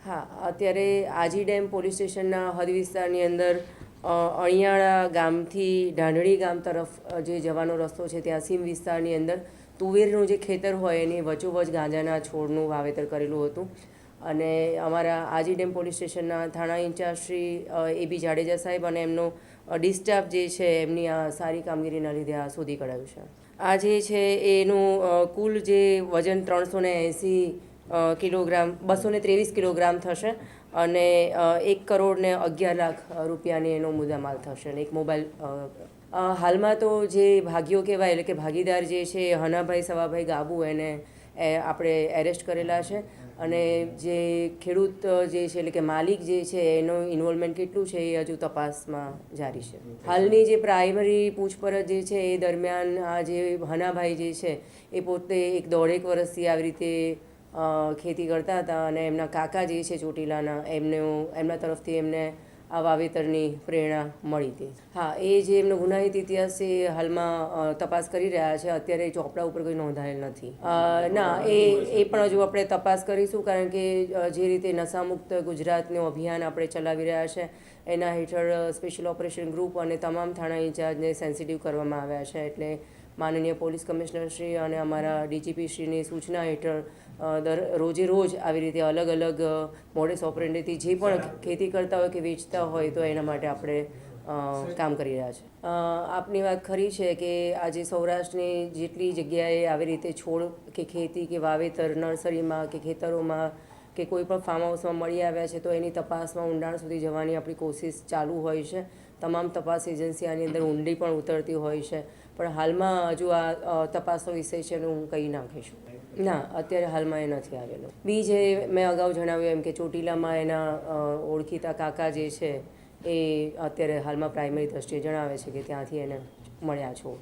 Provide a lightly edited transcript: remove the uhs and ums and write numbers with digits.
હા, અત્યારે Aji dam police સ્ટેશનના હદ વિસ્તારની અંદર અણિયાળા ગામથી ઢાંઢળી ગામ તરફ જે જવાનો રસ્તો છે ત્યાં સીમ વિસ્તારની અંદર તુવેરનું જે ખેતર હોય એની વચ્ચોવચ ગાંજાના છોડનું વાવેતર કરેલું હતું. અને અમારા આજી ડેમ પોલીસ સ્ટેશનના થાણા ઇન્ચાર્જ શ્રી એ બી જાડેજા સાહેબ અને એમનો ડિસ્ટાફ જે છે એમની આ સારી કામગીરીના લીધે આ શોધી કઢાયું છે. આ જે છે એનું કુલ જે વજન 380 કિલોગ્રામ 223 કિલોગ્રામ થશે અને 1,11,00,000 રૂપિયાની એનો મુદ્દામાલ થશે અને એક મોબાઈલ. હાલમાં તો જે ભાગીઓ કહેવાય એટલે કે ભાગીદાર જે છે હનાભાઈ સવાભાઈ ગાબુ એને આપણે એરેસ્ટ કરેલા છે. અને જે ખેડૂત જે છે એટલે કે માલિક જે છે એનું ઇન્વોલ્વમેન્ટ કેટલું છે એ હજુ તપાસમાં જારી છે. હાલની જે પ્રાઇમરી પૂછપરછ જે છે એ દરમિયાન આ જે હનાભાઈ જે છે એ પોતે 1.5 વર્ષથી આવી રીતે ખેતી કરતા હતા અને એમના કાકા જે છે ચોટીલાના એમના તરફથી એમને આ વાવેતરની પ્રેરણા મળી હતી. હા, એ જે એમનો ગુનાહિત ઇતિહાસ છે એ હાલમાં તપાસ કરી રહ્યા છે. અત્યારે ચોપડા ઉપર કોઈ નોંધાયેલ નથી. ના, એ પણ હજુ આપણે તપાસ કરીશું, કારણ કે જે રીતે નશામુક્ત ગુજરાતનું અભિયાન આપણે ચલાવી રહ્યા છે એના હેઠળ સ્પેશિયલ ઓપરેશન ગ્રુપ અને તમામ થાણા ઇન્ચાર્જને સેન્સિટિવ કરવામાં આવ્યા છે. એટલે માનનીય પોલીસ કમિશનર શ્રી અને અમારા ડીજીપી શ્રીની સૂચના હેઠળ રોજે રોજ આવી રીતે અલગ અલગ મોડેસ ઓપરેન્ડીથી જે પણ ખેતી કરતા હોય કે વેચતા હોય તો એના માટે આપણે કામ કરી રહ્યા છે. આપની વાત ખરી છે કે આજે સૌરાષ્ટ્રની જેટલી જગ્યાએ આવી રીતે છોડ કે ખેતી કે વાવેતર નર્સરીમાં કે ખેતરોમાં કે કોઈ પણ ફાર્મ હાઉસમાં મળી આવ્યા છે તો એની તપાસમાં ઊંડાણ સુધી જવાની આપણી કોશિશ ચાલુ હોય છે. તમામ તપાસ એજન્સી આની અંદર ઊંડી પણ ઉતરતી હોય છે. પણ હાલમાં હજુ આ તપાસનો વિષય છે એનું હું કહી નાખીશું. ના, અત્યારે હાલમાં એ નથી આવેલો. જે મેં અગાઉ જણાવ્યું એમ કે ચોટીલામાં એના ઓળખીતા કાકા જે છે એ અત્યારે હાલમાં પ્રાઇમરી દ્રષ્ટિએ જણાવે છે કે ત્યાંથી એને મળ્યા છો.